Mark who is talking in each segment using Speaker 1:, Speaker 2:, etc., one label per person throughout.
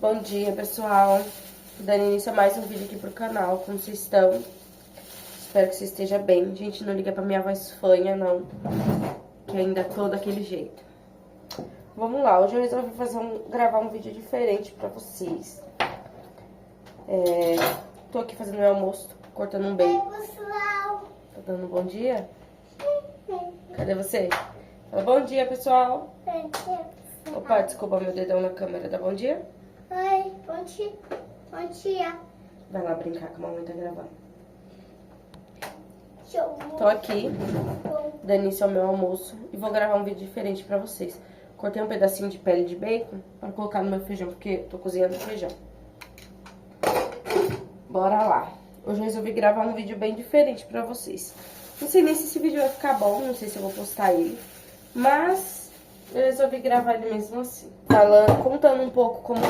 Speaker 1: Bom dia, pessoal. Dando início a mais um vídeo aqui pro canal. Como vocês estão? Espero que você esteja bem. Gente, não liga pra minha voz fanha, não. Que ainda tô daquele jeito. Vamos lá, hoje eu resolvi gravar um vídeo diferente pra vocês. Tô aqui fazendo meu almoço, cortando um bacon.
Speaker 2: Oi, pessoal.
Speaker 1: Tá dando um bom dia? Cadê você? Fala bom dia, pessoal. Opa, desculpa meu dedão na câmera. Dá bom dia?
Speaker 2: Oi, bom dia. Bom dia.
Speaker 1: Vai lá brincar que a mamãe tá gravando.
Speaker 2: Show.
Speaker 1: Tô aqui, dando início ao meu almoço, e vou gravar um vídeo diferente pra vocês. Cortei um pedacinho de pele de bacon pra colocar no meu feijão, porque tô cozinhando feijão. Bora lá. Hoje eu resolvi gravar um vídeo bem diferente pra vocês. Não sei nem se esse vídeo vai ficar bom, não sei se eu vou postar ele, mas eu resolvi gravar ele mesmo assim. Contando um pouco como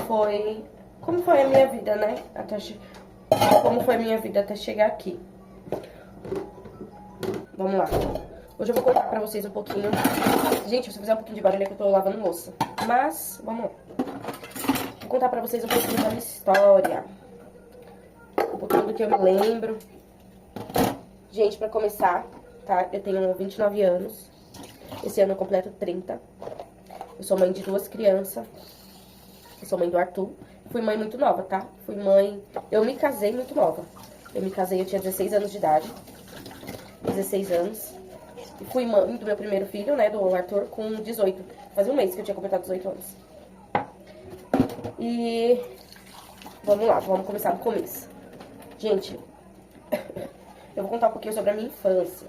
Speaker 1: foi a minha vida, né? Como foi a minha vida até chegar aqui. Vamos lá. Hoje eu vou contar pra vocês um pouquinho. Gente, se eu fizer um pouquinho de barulho é que eu tô lavando louça. Mas, vamos lá. Vou contar pra vocês um pouquinho da minha história. Um pouquinho do que eu me lembro. Gente, pra começar, tá? Eu tenho 29 anos. Esse ano eu completo 30. Eu sou mãe de 2 crianças. Eu sou mãe do Arthur. Fui mãe muito nova, tá? Eu me casei muito nova. Eu tinha 16 anos de idade. 16 anos. E fui mãe do meu primeiro filho, né, do Arthur, com 18. Fazia um mês que eu tinha completado 18 anos. E vamos lá, vamos começar do começo. Gente, eu vou contar um pouquinho sobre a minha infância.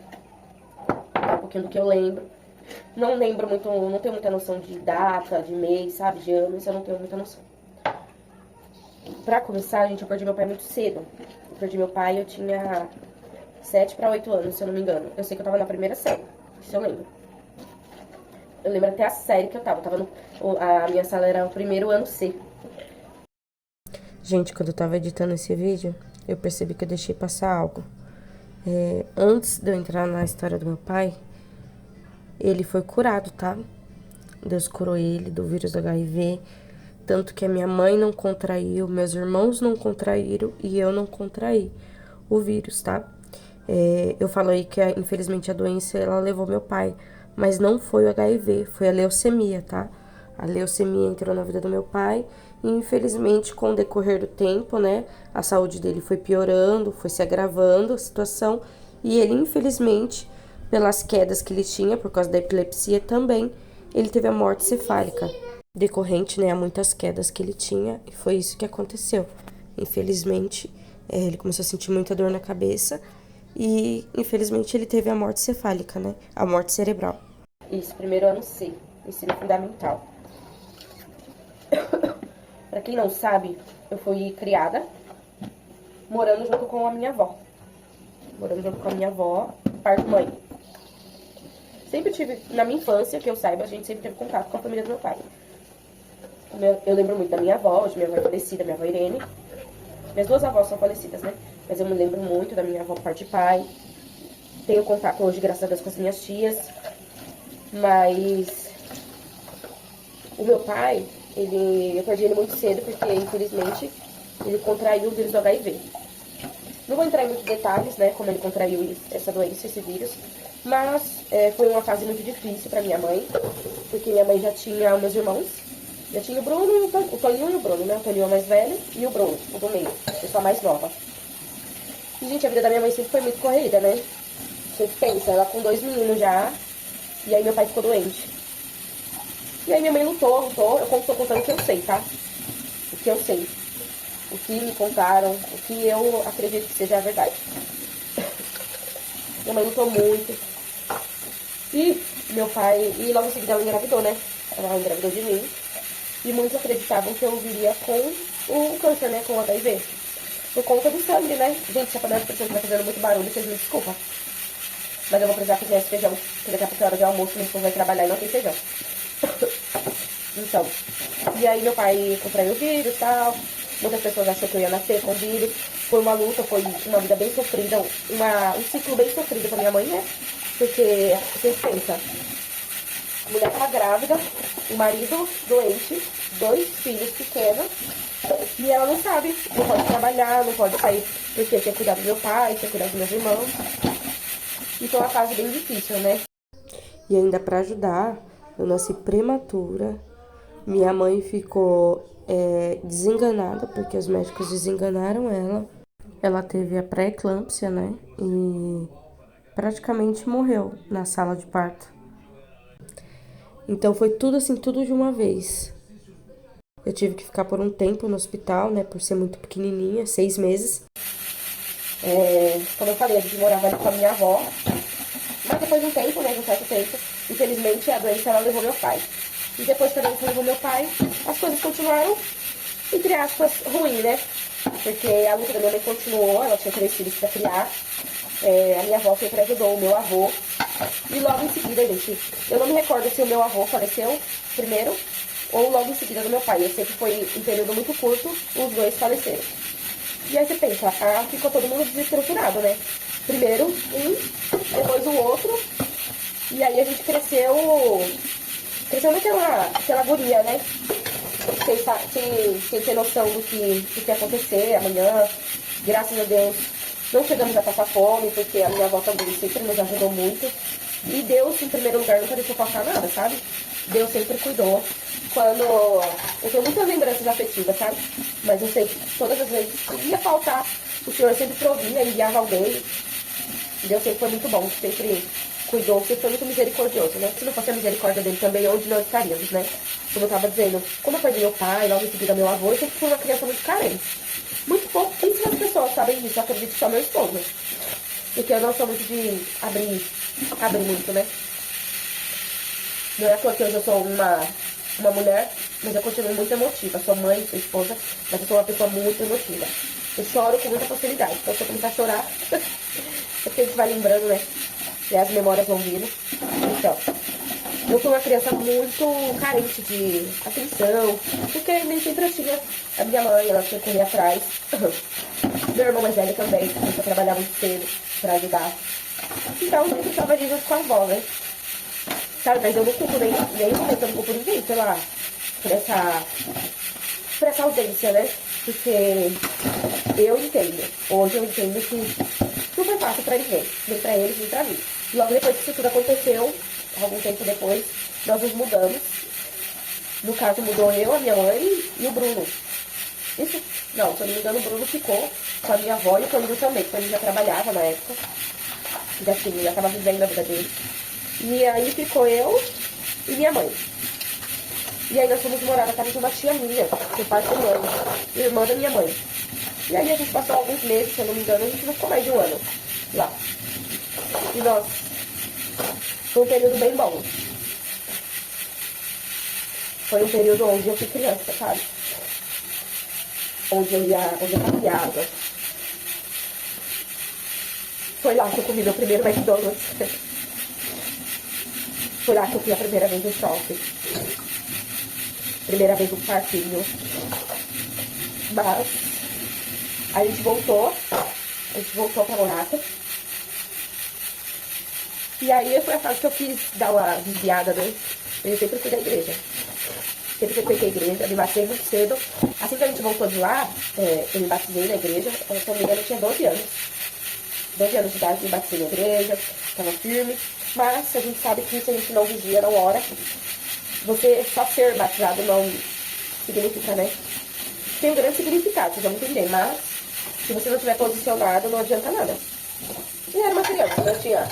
Speaker 1: Um pouquinho do que eu lembro. Não lembro muito, não tenho muita noção de data, de mês, sabe, de ano, isso eu não tenho muita noção. Pra começar, gente, eu perdi meu pai muito cedo. Eu perdi meu pai, eu tinha 7 para 8 anos, se eu não me engano. Eu sei que eu tava na primeira série, isso eu lembro. Eu lembro até a série que eu tava. A minha sala era o primeiro ano C. Gente, quando eu tava editando esse vídeo, eu percebi que eu deixei passar algo. Antes de eu entrar na história do meu pai, ele foi curado, tá? Deus curou ele do vírus do HIV. Tanto que a minha mãe não contraiu, meus irmãos não contraíram e eu não contraí o vírus, tá? Eu falo aí que, infelizmente, a doença, ela levou meu pai. Mas não foi o HIV, foi a leucemia, tá? A leucemia entrou na vida do meu pai e, infelizmente, com o decorrer do tempo, né? A saúde dele foi piorando, foi se agravando a situação. E ele, infelizmente, pelas quedas que ele tinha, por causa da epilepsia também, ele teve a morte cefálica. Decorrente, né, a muitas quedas que ele tinha, e foi isso que aconteceu. Infelizmente, ele começou a sentir muita dor na cabeça e, infelizmente, ele teve a morte cefálica, né, a morte cerebral. Isso, primeiro ano C, ensino fundamental. Pra quem não sabe, eu fui criada morando junto com a minha avó. Parto mãe. Sempre tive, na minha infância, que eu saiba, a gente sempre teve contato com a família do meu pai. Eu lembro muito da minha avó, hoje minha avó é falecida, minha avó Irene. Minhas 2 avós são falecidas, né? Mas eu me lembro muito da minha avó por parte de pai. Tenho contato hoje, graças a Deus, com as minhas tias. Mas o meu pai, eu perdi ele muito cedo, porque, infelizmente, ele contraiu o vírus do HIV. Não vou entrar em muitos detalhes, né, como ele contraiu essa doença, esse vírus. Mas foi uma fase muito difícil pra minha mãe, porque minha mãe já tinha meus irmãos. Já tinha o Bruno, o Toninho e o Bruno, né? O Toninho é o mais velho e o Bruno, o do meio. Eu sou a mais nova. E, gente, a vida da minha mãe sempre foi muito corrida, né? Você pensa, ela com 2 meninos já, e aí meu pai ficou doente. E aí minha mãe lutou. Eu tô contando o que eu sei, tá? O que eu sei. O que me contaram, o que eu acredito que seja a verdade. Minha mãe lutou muito. E meu pai, e logo em seguida ela engravidou, né? Ela engravidou de mim. E muitos acreditavam que eu viria com o câncer, né? Com o HIV. Por conta do sangue, né? Gente, se a panela de pressão estiver fazendo muito barulho, vocês me desculpam. Mas eu vou precisar cozinhar esse feijão, porque daqui a pouco é hora de almoço, meu esposo vai trabalhar e não tem feijão. Então, e aí meu pai contraiu o vírus e tal. Muitas pessoas achou que eu ia nascer com o vírus. Foi uma luta, foi uma vida bem sofrida, um ciclo bem sofrido pra minha mãe, né? Porque, você pensa, a mulher tá grávida, o marido doente, 2 filhos pequenos, e ela não sabe, não pode trabalhar, não pode sair, porque quer cuidar do meu pai, quer cuidar dos meus irmãos. Então é uma fase bem difícil, né? E ainda para ajudar, eu nasci prematura, minha mãe ficou desenganada, porque os médicos desenganaram ela. Ela teve a pré-eclâmpsia, né? E praticamente morreu na sala de parto. Então foi tudo assim, tudo de uma vez. Eu tive que ficar por um tempo no hospital, né? Por ser muito pequenininha, 6 meses. Como eu falei, a gente morava ali com a minha avó. Mas depois de um tempo, né? De um certo tempo, infelizmente a doença ela levou meu pai. E depois que a doença levou meu pai, as coisas continuaram, entre aspas, ruim, né? Porque a luta da minha mãe continuou, ela tinha 3 filhos pra criar. A minha avó sempre ajudou o meu avô. E logo em seguida, gente, eu não me recordo se o meu avô faleceu primeiro ou logo em seguida do meu pai. Eu sei que foi em período muito curto, os 2 faleceram. E aí você pensa, ficou todo mundo desestruturado, né? Primeiro depois o outro. E aí a gente cresceu naquela agonia, né? Sem ter noção do que ia acontecer amanhã. Graças a Deus, não chegamos a passar fome, porque a minha avó também sempre nos ajudou muito. E Deus, em primeiro lugar, nunca deixou faltar nada, sabe? Deus sempre cuidou. Quando eu tenho muitas lembranças afetivas, sabe? Mas eu sei que todas as vezes que ia faltar, o Senhor sempre provia, enviava alguém. Deus sempre foi muito bom, sempre cuidou, sempre foi muito misericordioso, né? Se não fosse a misericórdia dele também, onde nós estaríamos, né? Como eu tava dizendo, como eu perdi meu pai, logo em seguida meu avô, eu sempre fui uma criança muito carente. Muito pouco, pouquíssimas pessoas sabem disso, eu acredito que só meu esposo. Porque eu não sou muito de abrir muito, né? Não é à toa que hoje eu sou uma mulher, mas eu continuo muito emotiva. Sou mãe, sou esposa, mas eu sou uma pessoa muito emotiva. Eu choro com muita facilidade. Então, se eu começar a chorar, é porque a gente vai lembrando, né? E as memórias vão vindo. Então, eu fui uma criança muito carente de atenção, porque nem sempre eu tinha a minha mãe, ela tinha que correr atrás. Meu irmão mais velho também, começou a trabalhar muito cedo pra ajudar. Então, eu sempre estava ali junto com a avó, né? Sabe, mas eu não culpo nem eu não culpo ninguém por essa ausência, né? Porque eu entendo, hoje eu entendo que não foi fácil pra ninguém, nem pra eles, nem pra mim. Logo depois que isso tudo aconteceu, algum tempo depois, nós nos mudamos. No caso, mudou eu, a minha mãe e o Bruno. Isso, não, se eu não me engano, o Bruno ficou com a minha avó e o Toninho também, porque ele já trabalhava na época. Já tava vivendo a vida dele. E aí ficou eu e minha mãe. E aí nós fomos morar na casa de uma tia minha, que pai com mãe, irmã da minha mãe. E aí a gente passou alguns meses, se eu não me engano, a gente não ficou mais de um ano lá. E nossa, foi um período bem bom. Foi um período onde eu fui criança, sabe? Onde eu passeava. Foi lá que eu comi meu primeiro McDonald's. Foi lá que eu fui a primeira vez no shopping. Primeira vez no parquinho. Mas a gente voltou pra Morata. E aí foi a fase que eu quis dar uma desviada, né? Eu sempre fui da igreja. Sempre frequentei a igreja, me batizei muito cedo. Assim que a gente voltou de lá, eu me batizei na igreja. Se eu não me engano, eu tinha 12 anos. 12 anos de idade, me batizei na igreja, estava firme. Mas a gente sabe que se a gente não vigia, não ora, você só ser batizado não significa, né? Tem um grande significado, vocês vão entender, mas se você não estiver posicionado, não adianta nada. E eu era uma criança, eu tinha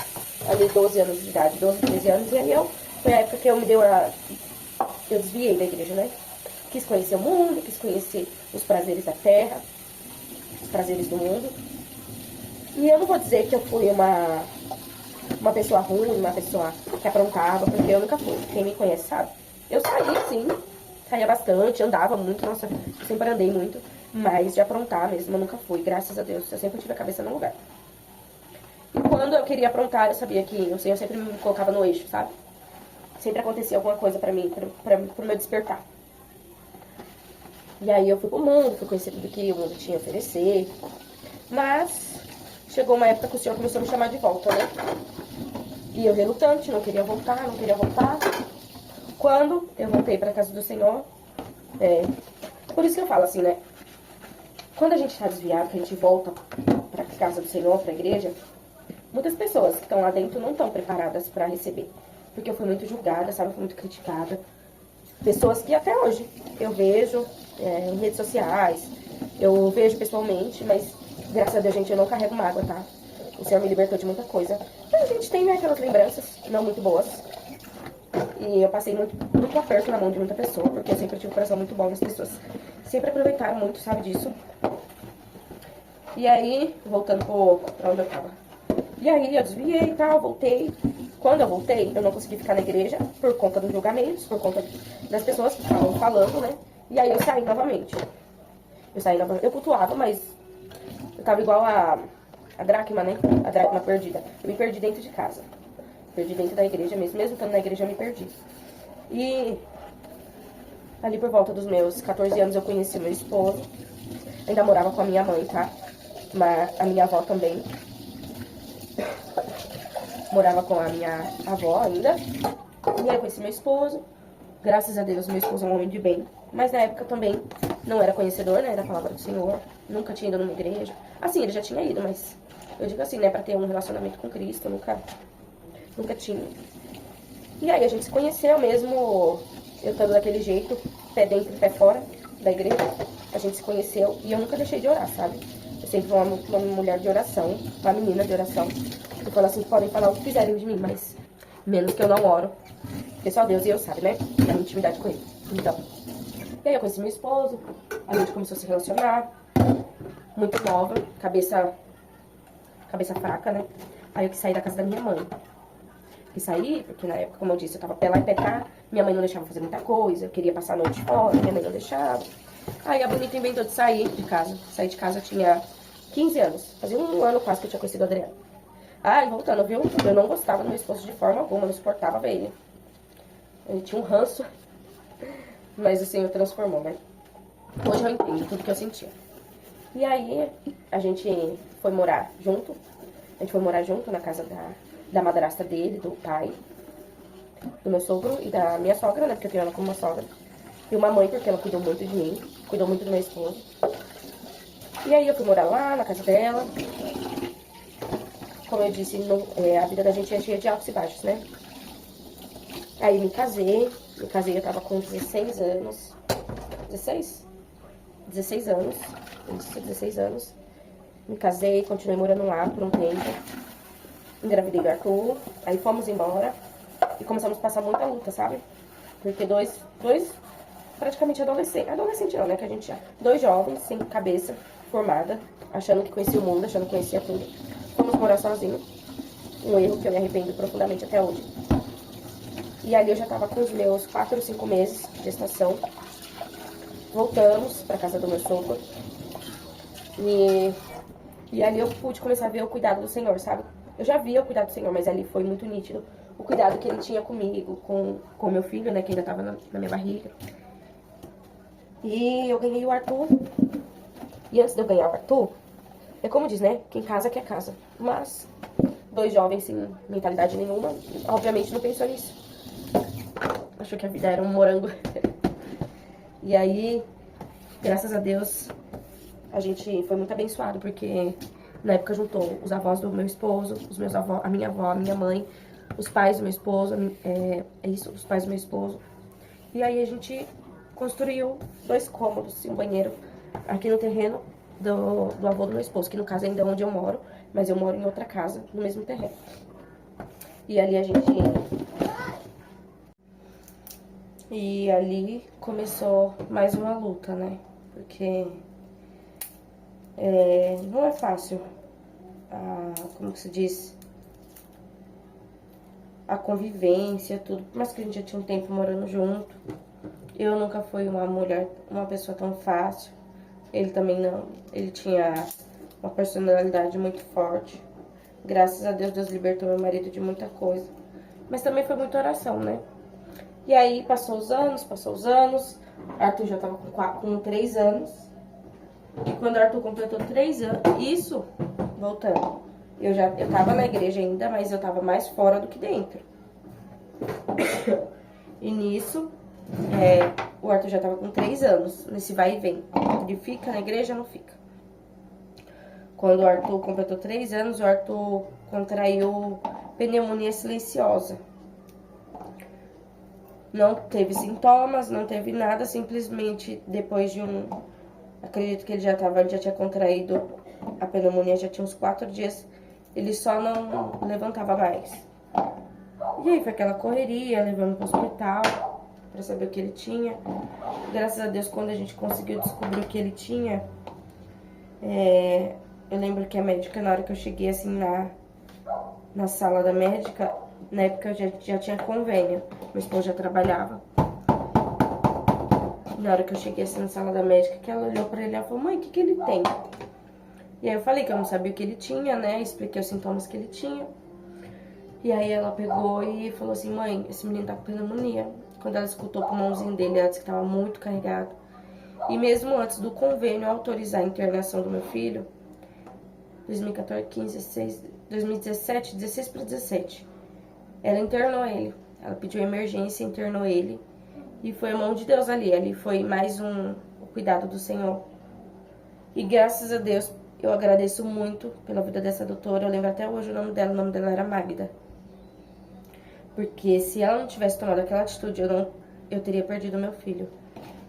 Speaker 1: ali 12 anos de idade, 12, 13 anos, e aí foi a época que eu desviei da igreja, né? Quis conhecer o mundo, quis conhecer os prazeres da terra, os prazeres do mundo. E eu não vou dizer que eu fui uma pessoa ruim, uma pessoa que aprontava, porque eu nunca fui. Quem me conhece sabe. Eu saía, sim, saía bastante, andava muito, nossa, sempre andei muito, mas de aprontar mesmo eu nunca fui, graças a Deus. Eu sempre tive a cabeça no lugar. E quando eu queria aprontar, eu sabia que o Senhor sempre me colocava no eixo, sabe? Sempre acontecia alguma coisa pra mim, pro meu despertar. E aí eu fui pro mundo, fui conhecer tudo que o mundo tinha a oferecer. Mas chegou uma época que o Senhor começou a me chamar de volta, né? E eu relutante, não queria voltar. Quando eu voltei pra casa do Senhor, por isso que eu falo assim, né? Quando a gente tá desviado, que a gente volta pra casa do Senhor, pra igreja, muitas pessoas que estão lá dentro não estão preparadas pra receber. Porque eu fui muito julgada, sabe? Eu fui muito criticada. Pessoas que até hoje eu vejo em redes sociais, eu vejo pessoalmente, mas graças a Deus, gente, eu não carrego mágoa, tá? O Senhor me libertou de muita coisa. Mas a gente tem, né, aquelas lembranças não muito boas. E eu passei muito aperto na mão de muita pessoa, porque eu sempre tive um coração muito bom. As pessoas sempre aproveitaram muito, sabe disso. E aí, voltando pra onde eu tava. E aí, eu desviei e tal, voltei. Quando eu voltei, eu não consegui ficar na igreja por conta dos julgamentos, por conta das pessoas que estavam falando, né? E aí, eu saí novamente. Eu cultuava, mas eu tava igual a dracma, né? A dracma perdida. Eu me perdi dentro de casa. Perdi dentro da igreja mesmo. Mesmo estando na igreja, eu me perdi. E ali por volta dos meus 14 anos, eu conheci meu esposo. Ainda morava com a minha mãe, tá? Mas a minha avó também. Morava com a minha avó ainda. E aí eu conheci meu esposo. Graças a Deus, meu esposo é um homem de bem. Mas na época também não era conhecedor, né, da palavra do Senhor. Nunca tinha ido numa igreja. Assim, ele já tinha ido, mas eu digo assim, né, pra ter um relacionamento com Cristo, eu nunca tinha. E aí a gente se conheceu mesmo, eu estando daquele jeito, pé dentro e pé fora da igreja. A gente se conheceu e eu nunca deixei de orar, sabe? Eu sempre fui uma mulher de oração, uma menina de oração. Eu falo assim, podem falar o que quiserem de mim, mas menos que eu não oro. Porque só Deus e eu sabe, né? A minha intimidade com ele. Então. E aí eu conheci meu esposo, a gente começou a se relacionar. Muito nova, cabeça fraca, né? Aí eu quis sair da casa da minha mãe. Quis sair, porque na época, como eu disse, eu tava pé lá e pé cá. Minha mãe não deixava fazer muita coisa, eu queria passar a noite fora, minha mãe não deixava. Aí a bonita inventou de sair de casa. Saí de casa, eu tinha 15 anos. Fazia um ano quase que eu tinha conhecido o Adriano. Ah, e voltando, viu? Eu não gostava do meu esposo de forma alguma, eu não suportava ver ele. Ele tinha um ranço, mas o Senhor transformou, né? Hoje eu entendo tudo que eu sentia. E aí, a gente foi morar junto. A gente foi morar junto na casa da madrasta dele, do pai, do meu sogro e da minha sogra, né? Porque eu tenho ela como uma sogra. E uma mãe, porque ela cuidou muito de mim, cuidou muito do meu esposo. E aí eu fui morar lá, na casa dela. Como eu disse, a vida da gente é cheia de altos e baixos, né? Aí me casei, eu tava com 16 anos. 16? 16 anos. Isso, 16 anos. Me casei, continuei morando lá por um tempo. Engravidei do Arthur. Aí fomos embora. E começamos a passar muita luta, sabe? Porque dois praticamente adolescentes. Adolescente não, né? Que a gente já. Dois jovens, sem cabeça, formada, achando que conhecia o mundo, achando que conhecia tudo. Fomos morar sozinhos. Um erro que eu me arrependo profundamente até hoje. E ali eu já tava com os meus 4 ou 5 meses de gestação. Voltamos pra casa do meu sogro. E ali eu pude começar a ver o cuidado do Senhor, sabe? Eu já via o cuidado do Senhor, mas ali foi muito nítido o cuidado que Ele tinha comigo, com meu filho, né? Que ainda tava na minha barriga. E eu ganhei o Arthur. E antes de eu ganhar o Arthur, é como diz, né? Quem casa quer casa. Mas dois jovens sem mentalidade nenhuma, obviamente não pensou nisso. Achou que a vida era um morango. E aí, graças a Deus, a gente foi muito abençoado, porque na época juntou os avós do meu esposo, os meus avós, a minha avó, a minha mãe, os pais do meu esposo, os pais do meu esposo. E aí a gente construiu 2 cômodos e um banheiro aqui no terreno do avô do meu esposo, que no caso ainda é onde eu moro, mas eu moro em outra casa, no mesmo terreno. E ali E ali começou mais uma luta, né? Porque não é fácil, como que se diz, a convivência, tudo. Por mais que a gente já tinha um tempo morando junto, eu nunca fui uma pessoa tão fácil. Ele também não. Ele tinha uma personalidade muito forte. Graças a Deus, Deus libertou meu marido de muita coisa. Mas também foi muita oração, né? E aí, passou os anos. Arthur já tava com 3 anos. E quando Arthur completou 3 anos... Isso, voltando. Eu tava na igreja ainda, mas eu tava mais fora do que dentro. E nisso, o Arthur já tava com 3 anos, nesse vai e vem. Ele fica na igreja, não fica. Quando o Arthur completou 3 anos, o Arthur contraiu pneumonia silenciosa. Não teve sintomas, não teve nada, simplesmente depois de acredito que ele já tinha contraído a pneumonia, já tinha uns 4 dias, ele só não levantava mais. E aí foi aquela correria, levando pro hospital pra saber o que ele tinha. Graças a Deus, quando a gente conseguiu descobrir o que ele tinha, eu lembro que a médica, na hora que eu cheguei assim na sala da médica, na época eu já tinha convênio, meu esposo já trabalhava. Na hora que eu cheguei assim na sala da médica, que ela olhou pra ele e falou: mãe, o que ele tem? E aí eu falei que eu não sabia o que ele tinha, né? Expliquei os sintomas que ele tinha. E aí ela pegou e falou assim: mãe, esse menino tá com pneumonia. Quando ela escutou o pulmãozinho dele, ela disse que tava muito carregado. E mesmo antes do convênio autorizar a internação do meu filho, 2014, 15, 16, 2017, 16 para 17, ela internou ele. Ela pediu emergência, internou ele. E foi a mão de Deus ali. Ali foi mais o cuidado do Senhor. E graças a Deus, eu agradeço muito pela vida dessa doutora. Eu lembro até hoje o nome dela era Magda. Porque se ela não tivesse tomado aquela atitude, eu teria perdido meu filho.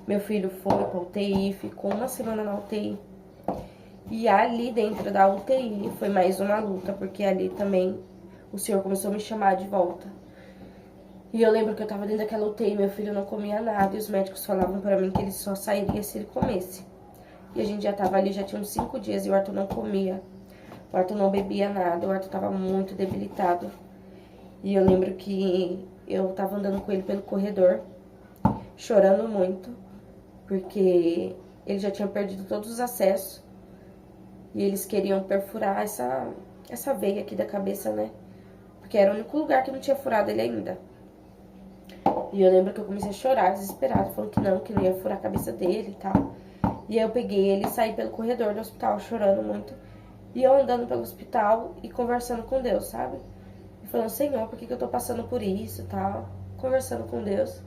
Speaker 1: Meu filho foi pra UTI, ficou 1 semana na UTI. E ali dentro da UTI foi mais uma luta, porque ali também o Senhor começou a me chamar de volta. E eu lembro que eu tava dentro daquela UTI, meu filho não comia nada, e os médicos falavam pra mim que ele só sairia se ele comesse. E a gente já tava ali, já tinha uns 5 dias, e o Arthur não comia. O Arthur não bebia nada, o Arthur tava muito debilitado. E eu lembro que eu tava andando com ele pelo corredor, chorando muito, porque ele já tinha perdido todos os acessos. E eles queriam perfurar essa veia aqui da cabeça, né? Porque era o único lugar que não tinha furado ele ainda. E eu lembro que eu comecei a chorar, desesperada, falando que não ia furar a cabeça dele e tal. E aí eu peguei ele e saí pelo corredor do hospital, chorando muito. E eu andando pelo hospital e conversando com Deus, sabe? E falando: Senhor, por que eu tô passando por isso e tal? Conversando com Deus.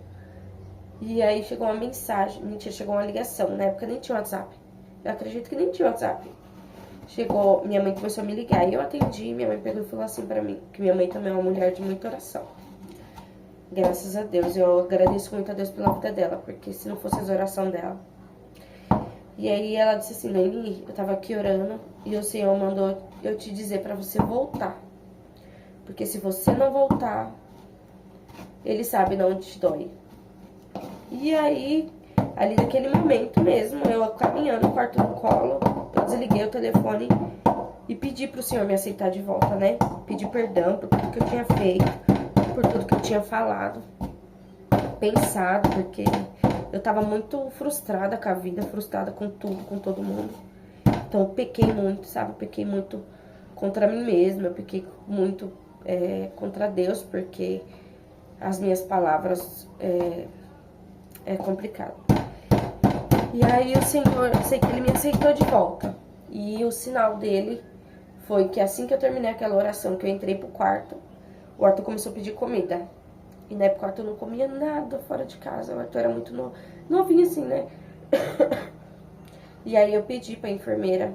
Speaker 1: E aí chegou uma mensagem, mentira, chegou uma ligação. Na época nem tinha WhatsApp. Eu acredito que nem tinha WhatsApp. Chegou, minha mãe começou a me ligar e eu atendi. Minha mãe pegou e falou assim pra mim, que minha mãe também é uma mulher de muita oração. Graças a Deus, eu agradeço muito a Deus pela vida dela, porque se não fosse as orações dela. E aí ela disse assim: Noemi, eu tava aqui orando e o Senhor mandou eu te dizer pra você voltar. Porque se você não voltar, Ele sabe de onde te dói. E aí, ali naquele momento mesmo, eu caminhando, quarto no colo, eu desliguei o telefone e pedi pro Senhor me aceitar de volta, né? Pedi perdão por tudo que eu tinha feito, por tudo que eu tinha falado, pensado, porque eu tava muito frustrada com a vida, frustrada com tudo, com todo mundo. Então eu pequei muito, sabe? Eu pequei muito contra mim mesma, eu pequei muito contra Deus, porque as minhas palavras é complicado. E aí o Senhor, eu sei que Ele me aceitou de volta. E o sinal dele foi que assim que eu terminei aquela oração, que eu entrei pro quarto, o Arthur começou a pedir comida. E na época o Arthur não comia nada fora de casa. O Arthur era muito novinho assim, né? E aí eu pedi pra enfermeira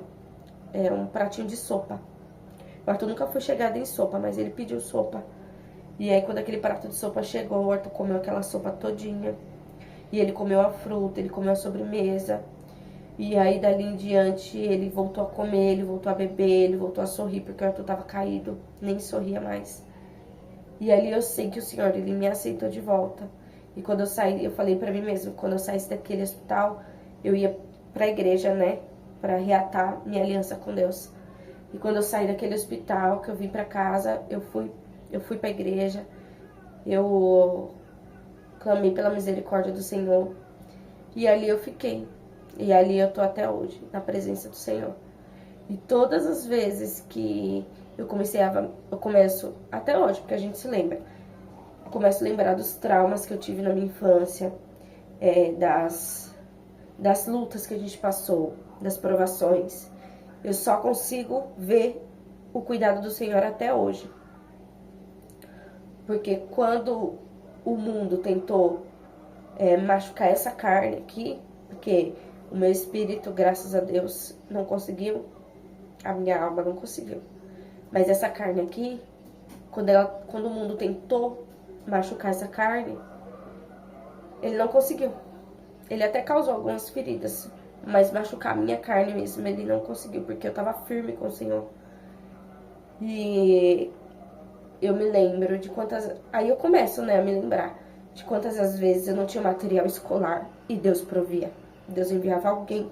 Speaker 1: um pratinho de sopa. O Arthur nunca foi chegado em sopa, mas ele pediu sopa. E aí quando aquele prato de sopa chegou, o Arthur comeu aquela sopa todinha. E ele comeu a fruta, ele comeu a sobremesa. E aí dali em diante ele voltou a comer, ele voltou a beber, ele voltou a sorrir, porque o Arthur tava caído, nem sorria mais. E ali eu sei que o Senhor, Ele me aceitou de volta. E quando eu saí, eu falei pra mim mesmo, quando eu saísse daquele hospital, eu ia pra igreja, né? Pra reatar minha aliança com Deus. E quando eu saí daquele hospital, que eu vim pra casa, eu fui pra igreja. Eu clamei pela misericórdia do Senhor. E ali eu fiquei. E ali eu tô até hoje, na presença do Senhor. E todas as vezes que eu começo, até hoje, porque a gente se lembra. Eu começo a lembrar dos traumas que eu tive na minha infância, das lutas que a gente passou, das provações. Eu só consigo ver o cuidado do Senhor até hoje. Porque quando o mundo tentou machucar essa carne aqui, porque o meu espírito, graças a Deus, não conseguiu, a minha alma não conseguiu. Mas essa carne aqui, quando o mundo tentou machucar essa carne, ele não conseguiu. Ele até causou algumas feridas, mas machucar a minha carne mesmo, ele não conseguiu, porque eu tava firme com o Senhor. E eu me lembro de quantas... Aí eu começo, né, a me lembrar de quantas as vezes eu não tinha material escolar e Deus provia. Deus enviava alguém.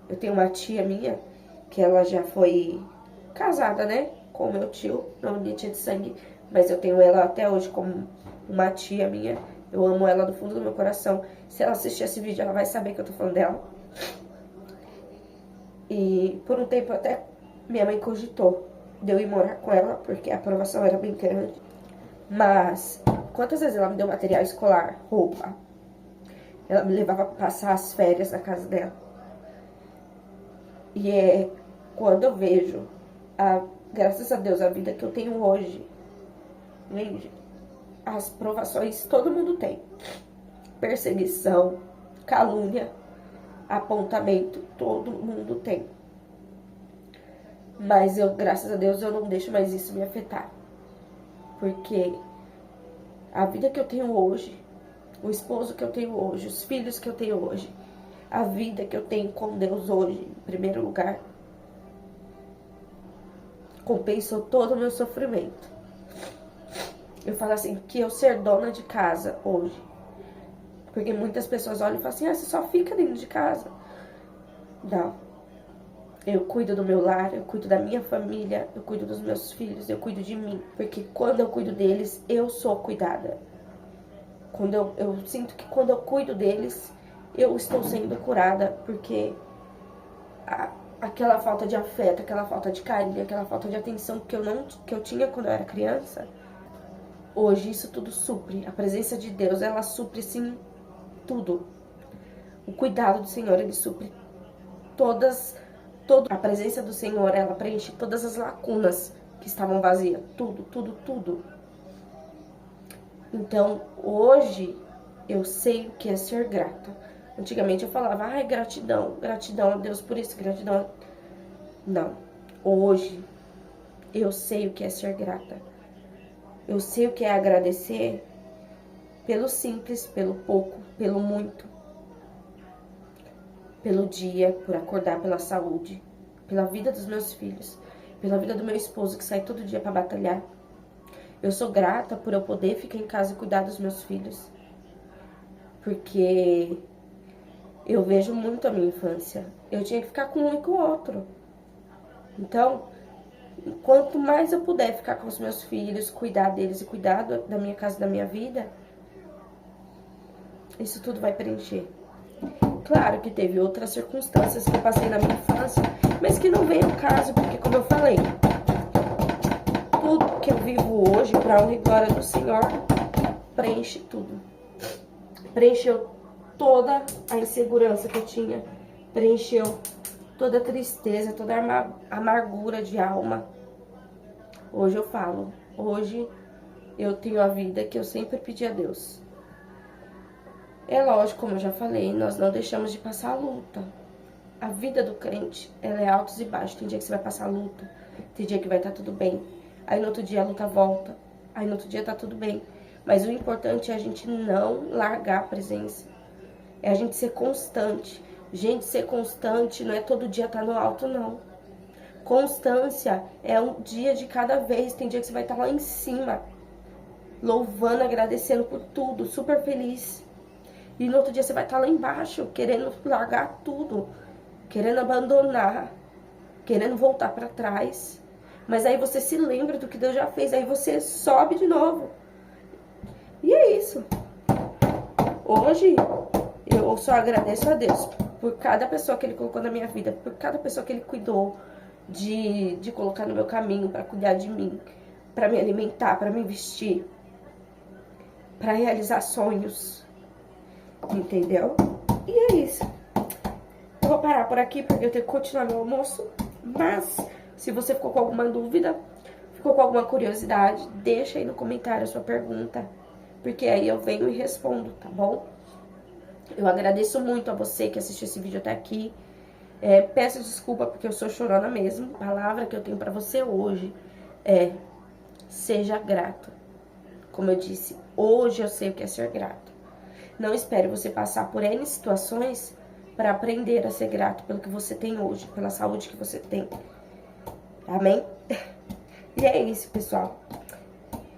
Speaker 1: Eu tenho uma tia minha, que ela já foi casada, né, com meu tio, não minha tia de sangue, mas eu tenho ela até hoje como uma tia minha. Eu amo ela do fundo do meu coração. Se ela assistir esse vídeo, ela vai saber que eu tô falando dela. E por um tempo até minha mãe cogitou de eu ir morar com ela, porque a aprovação era bem grande. Mas quantas vezes ela me deu material escolar, roupa? Ela me levava pra passar as férias na casa dela. E é quando eu vejo, graças a Deus, a vida que eu tenho hoje, entende? As provações todo mundo tem. Perseguição, calúnia, apontamento, todo mundo tem. Mas eu, graças a Deus, eu não deixo mais isso me afetar. Porque a vida que eu tenho hoje, o esposo que eu tenho hoje, os filhos que eu tenho hoje, a vida que eu tenho com Deus hoje, em primeiro lugar, compensou todo o meu sofrimento. Eu falo assim, que eu ser dona de casa hoje. Porque muitas pessoas olham e falam assim, você só fica dentro de casa. Não. Eu cuido do meu lar, eu cuido da minha família, eu cuido dos meus filhos, eu cuido de mim. Porque quando eu cuido deles, eu sou cuidada. Quando eu sinto que quando eu cuido deles, eu estou sendo curada. Porque aquela falta de afeto, aquela falta de carinho, aquela falta de atenção que eu tinha quando eu era criança, hoje isso tudo supre. A presença de Deus, ela supre sim tudo. O cuidado do Senhor, ele supre a presença do Senhor, ela preenche todas as lacunas que estavam vazias. Tudo, tudo, tudo. Então, hoje, eu sei o que é ser grata. Antigamente eu falava, gratidão, gratidão a Deus por isso, gratidão. Não. Hoje, eu sei o que é ser grata. Eu sei o que é agradecer pelo simples, pelo pouco, pelo muito. Pelo dia, por acordar, pela saúde, pela vida dos meus filhos, pela vida do meu esposo que sai todo dia para batalhar. Eu sou grata por eu poder ficar em casa e cuidar dos meus filhos. Porque eu vejo muito a minha infância. Eu tinha que ficar com um e com o outro. Então, quanto mais eu puder ficar com os meus filhos, cuidar deles e cuidar da minha casa, da minha vida, isso tudo vai preencher. Claro que teve outras circunstâncias que eu passei na minha infância, mas que não vem ao caso, porque como eu falei, tudo que eu vivo hoje, para honra e glória do Senhor, preenche tudo. Preencheu toda a insegurança que eu tinha, preencheu toda a tristeza, toda a amargura de alma. Hoje eu falo, hoje eu tenho a vida que eu sempre pedi a Deus. É lógico, como eu já falei, nós não deixamos de passar a luta. A vida do crente, ela é altos e baixos. Tem dia que você vai passar luta, tem dia que vai estar tudo bem. Aí no outro dia a luta volta, aí no outro dia tá tudo bem. Mas o importante é a gente não largar a presença. É a gente ser constante. Gente, ser constante não é todo dia estar no alto, não. Constância é um dia de cada vez. Tem dia que você vai estar lá em cima, louvando, agradecendo por tudo, super feliz. E no outro dia você vai estar lá embaixo, querendo largar tudo, querendo abandonar, querendo voltar para trás. Mas aí você se lembra do que Deus já fez, aí você sobe de novo. E é isso. Hoje, eu só agradeço a Deus por cada pessoa que Ele colocou na minha vida, por cada pessoa que Ele cuidou de colocar no meu caminho, para cuidar de mim, para me alimentar, para me vestir, para realizar sonhos. Entendeu? E é isso. Eu vou parar por aqui porque eu tenho que continuar meu almoço. Mas, se você ficou com alguma dúvida, ficou com alguma curiosidade, deixa aí no comentário a sua pergunta, porque aí eu venho e respondo, tá bom? Eu agradeço muito a você que assistiu esse vídeo até aqui. Peço desculpa porque eu sou chorona mesmo. A palavra que eu tenho pra você hoje é: seja grato. Como eu disse, hoje eu sei o que é ser grato. Não espere você passar por N situações para aprender a ser grato pelo que você tem hoje, pela saúde que você tem. Amém? E é isso, pessoal.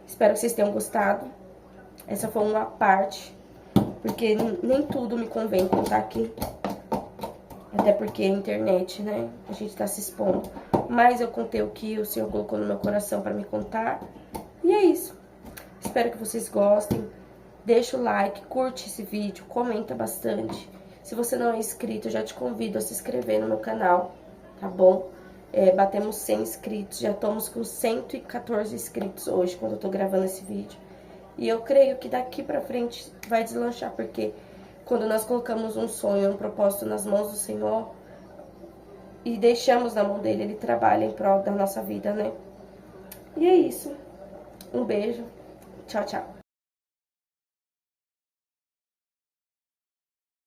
Speaker 1: Espero que vocês tenham gostado. Essa foi uma parte, porque nem tudo me convém contar aqui. Até porque a internet, né? A gente tá se expondo. Mas eu contei o que o Senhor colocou no meu coração para me contar. E é isso. Espero que vocês gostem. Deixa o like, curte esse vídeo, comenta bastante. Se você não é inscrito, eu já te convido a se inscrever no meu canal, tá bom? Batemos 100 inscritos, já estamos com 114 inscritos hoje, quando eu tô gravando esse vídeo. E eu creio que daqui pra frente vai deslanchar, porque quando nós colocamos um sonho, um propósito nas mãos do Senhor e deixamos na mão dele, ele trabalha em prol da nossa vida, né? E é isso. Um beijo. Tchau, tchau.